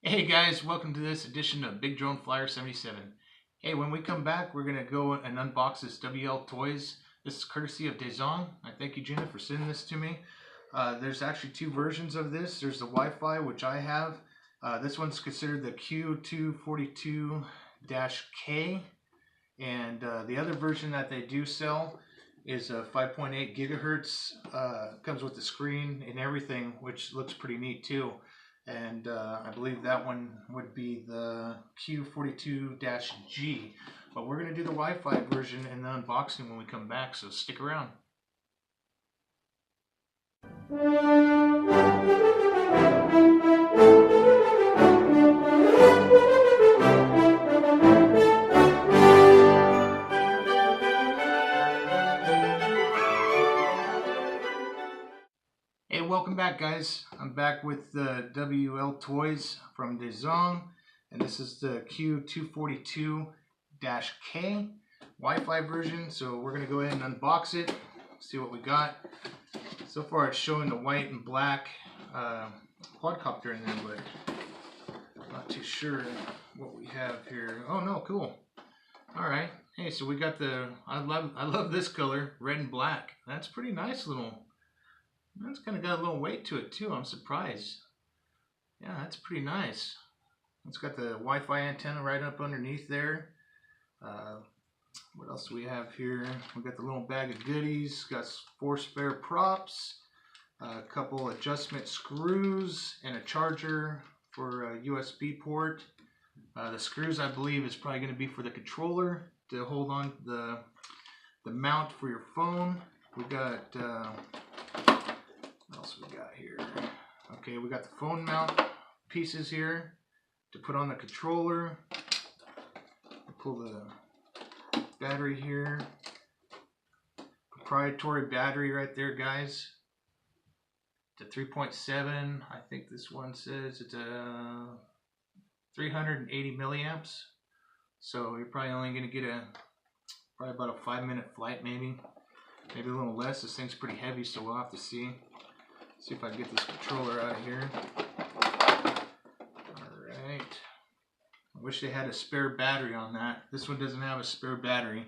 Hey guys, welcome to this edition of Big Drone Flyer 77. Hey, when we come back, we're going to go and unbox this WLtoys. This is courtesy of Dazong. I thank you, Gina, for sending this to me. There's actually two versions of this. There's the Wi-Fi, which I have. This one's considered the Q242-K. And the other version that they do sell is a 5.8 gigahertz. Comes with the screen and everything, which looks pretty neat too. And I believe that one would be the Q42-G. But we're going to do the Wi-Fi version in the unboxing when we come back, so stick around. Hey, welcome back, guys. I'm back with the WLtoys from Dazong, and this is the Q242-K Wi-Fi version. So we're going to go ahead and unbox it, see what we got. So far it's showing the white and black quadcopter in there, but I'm not too sure what we have here. Oh no, cool. Alright, hey, so we got the, I love this color, red and black. That's pretty nice little. That's kind of got a little weight to it too. I'm surprised. Yeah, that's pretty nice. It's got the Wi-Fi antenna right up underneath there. What else do we have here? We got the little bag of goodies. Got 4 spare props, a couple adjustment screws, and a charger for a USB port. The screws, I believe, is probably going to be for the controller to hold on the mount for your phone. We got what else we got here? Okay, we got the phone mount pieces here to put on the controller. Pull the battery here. Proprietary battery right there, guys. It's a 3.7. I think this one says it's a 380 milliamps. So you're probably only going to get probably about a 5-minute flight, maybe a little less. This thing's pretty heavy, so we'll have to see. See if I can get this controller out of here. Alright. I wish they had a spare battery on that. This one doesn't have a spare battery.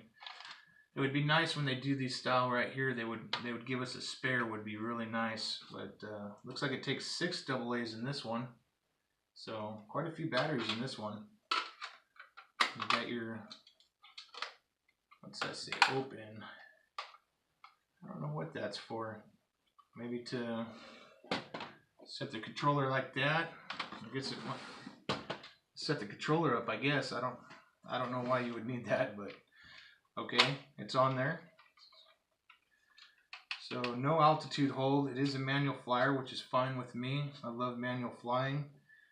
It would be nice when they do these style right here. They would give us a spare, would be really nice. But looks like it takes 6 AA's in this one. So quite a few batteries in this one. You got your, what's that say, open. I don't know what that's for. Maybe to set the controller like that. I guess it might set the controller up, I guess. I don't know why you would need that, but okay, it's on there. So no altitude hold. It is a manual flyer, which is fine with me. I love manual flying.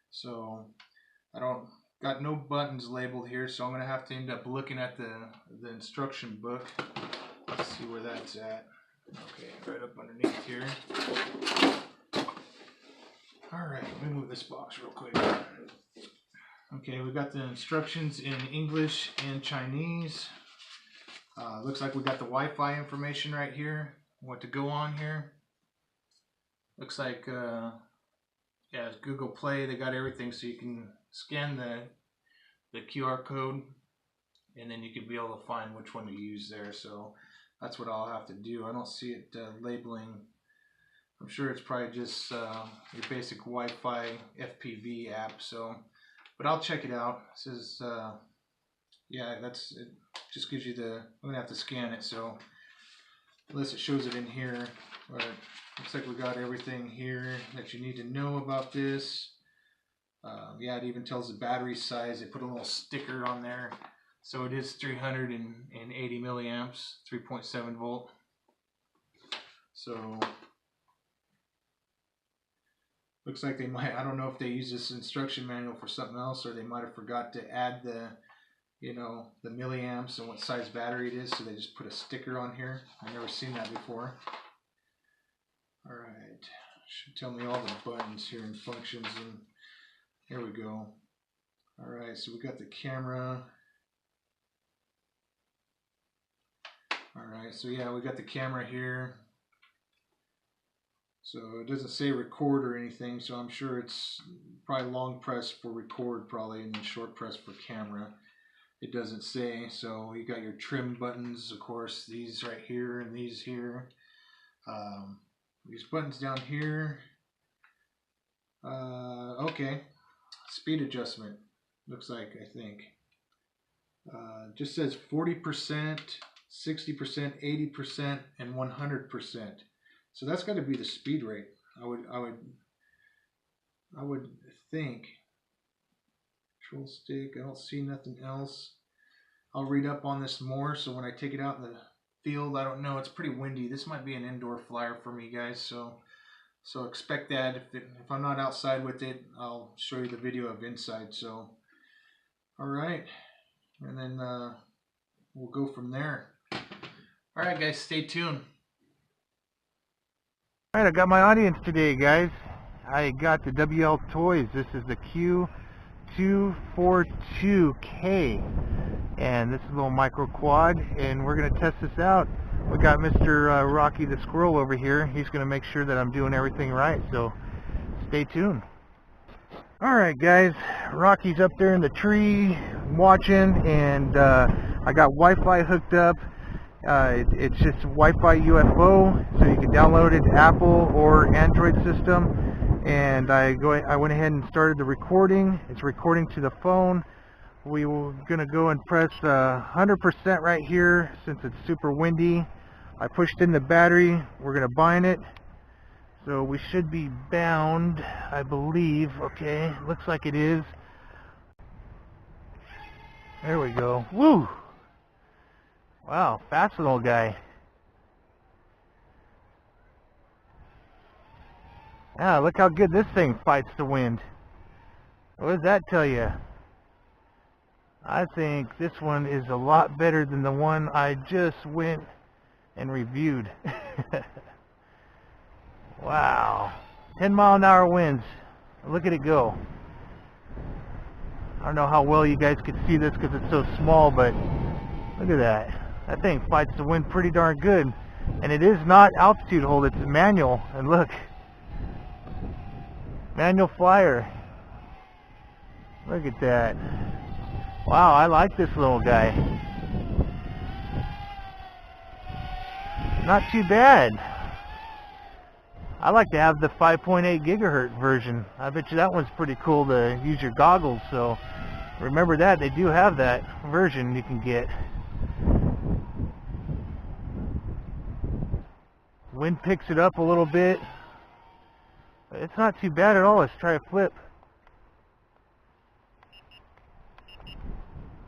So I don't got no buttons labeled here, so I'm gonna have to end up looking at the instruction book. Let's see where that's at. Okay, right up underneath here. Alright, let me move this box real quick. Okay, we got the instructions in English and Chinese. Looks like we got the Wi-Fi information right here. What to go on here. Looks like, yeah, it's Google Play. They got everything, so you can scan the QR code, and then you can be able to find which one to use there. So that's what I'll have to do. I don't see it labeling. I'm sure it's probably just your basic Wi-Fi FPV app. So, but I'll check it out. It says, yeah, it just gives you the. I'm gonna have to scan it. So, unless it shows it in here, but looks like we got everything here that you need to know about this. Yeah, it even tells the battery size. They put a little sticker on there. So it is 380 milliamps, 3.7 volt. So looks like they might, I don't know if they use this instruction manual for something else, or they might have forgot to add the, you know, the milliamps and what size battery it is, so they just put a sticker on here. I've never seen that before. Alright, should tell me all the buttons here and functions, and here we go. Alright, so we got the camera. Alright, so yeah, we got the camera here. So it doesn't say record or anything, so I'm sure it's probably long press for record probably, and then short press for camera. It doesn't say. So you got your trim buttons, of course, these right here and these here. These buttons down here. Okay, speed adjustment, looks like, I think. Just says 40%, 60%, 80%, and 100%. So that's got to be the speed rate. I would think. Control stick. I don't see nothing else. I'll read up on this more. So when I take it out in the field, I don't know. It's pretty windy. This might be an indoor flyer for me, guys. So expect that. If I'm not outside with it, I'll show you the video of inside. So, all right, and then we'll go from there. All right, guys, stay tuned. All right, I got my audience today, guys. I got the WLtoys. This is the Q242-K, and this is a little micro quad, and we're gonna test this out. We got Mr. Rocky the Squirrel over here. He's gonna make sure that I'm doing everything right, so stay tuned. All right, guys, Rocky's up there in the tree watching, and I got Wi-Fi hooked up. It's just Wi-Fi UFO, so you can download it, Apple or Android system. And I went ahead and started the recording. It's recording to the phone. We were gonna go and press 100% right here since it's super windy. I pushed in the battery. We're gonna bind it. So we should be bound, I believe. Okay, looks like it is. There we go. Woo! Wow, fast little guy. Ah, look how good this thing fights the wind. What does that tell you? I think this one is a lot better than the one I just went and reviewed. Wow. 10-mile-an-hour winds. Look at it go. I don't know how well you guys could see this because it's so small, but look at that. That thing fights the wind pretty darn good. And it is not altitude hold, it's manual. And look. Manual flyer. Look at that. Wow, I like this little guy. Not too bad. I like to have the 5.8 gigahertz version. I bet you that one's pretty cool to use your goggles, so remember that. They do have that version you can get. Wind picks it up a little bit. It's not too bad at all. Let's try a flip.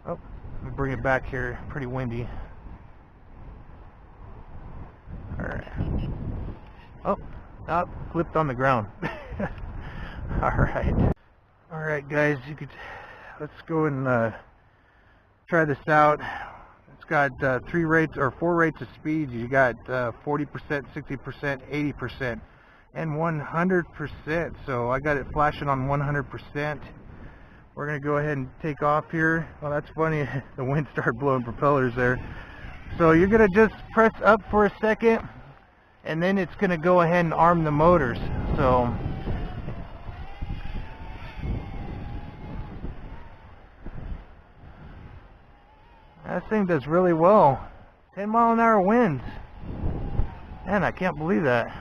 Oh, let me bring it back here. Pretty windy. Alright. Oh, flipped on the ground. Alright. Alright, guys, let's go and try this out. It's got 3 rates or 4 rates of speed. You got 40%, 60%, 80%, and 100%. So I got it flashing on 100%. We're gonna go ahead and take off here. Well, that's funny. The wind started blowing propellers there. So you're gonna just press up for a second, and then it's gonna go ahead and arm the motors. So that thing does really well. 10-mile-an-hour winds. Man, I can't believe that.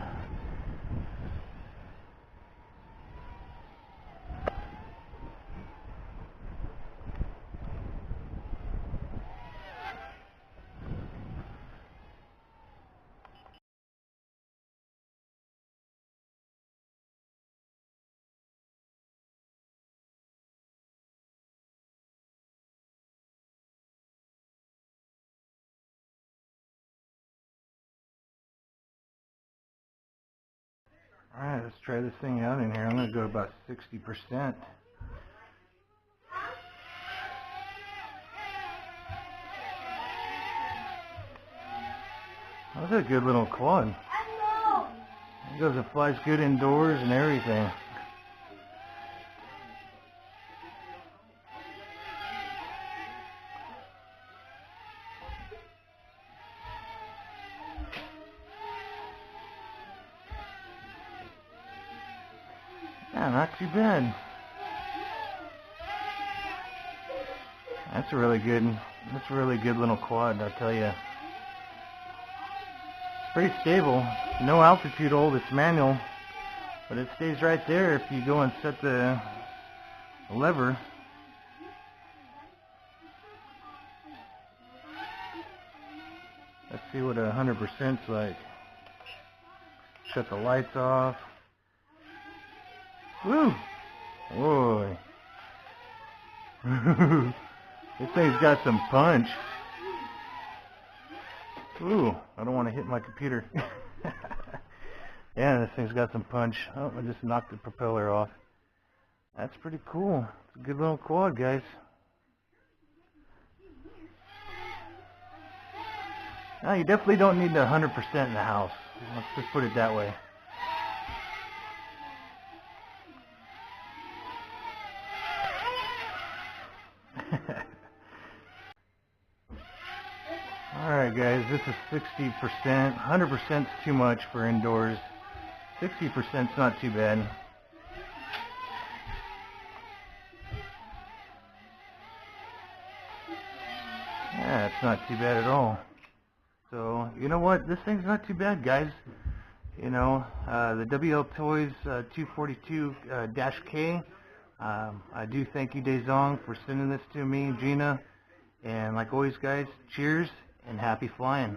Alright, let's try this thing out in here. I'm going to go about 60%. That's a good little quad. It goes and flies good indoors and everything. Yeah, not too bad. That's a really good little quad, I'll tell you. It's pretty stable. No altitude hold, it's manual, but it stays right there if you go and set the lever. Let's see what 100%'s like. Shut the lights off. Woo! Boy. This thing's got some punch. Ooh, I don't want to hit my computer. Yeah, this thing's got some punch. Oh, I just knocked the propeller off. That's pretty cool. It's a good little quad, guys. Now, you definitely don't need 100% in the house. Let's just put it that way. Alright guys, this is 60%. 100% is too much for indoors. 60% is not too bad. Yeah, it's not too bad at all. So, you know what? This thing's not too bad, guys. You know, the WLtoys Q242-K. I do thank you, Dazong, for sending this to me, Gina. And like always, guys, cheers and happy flying.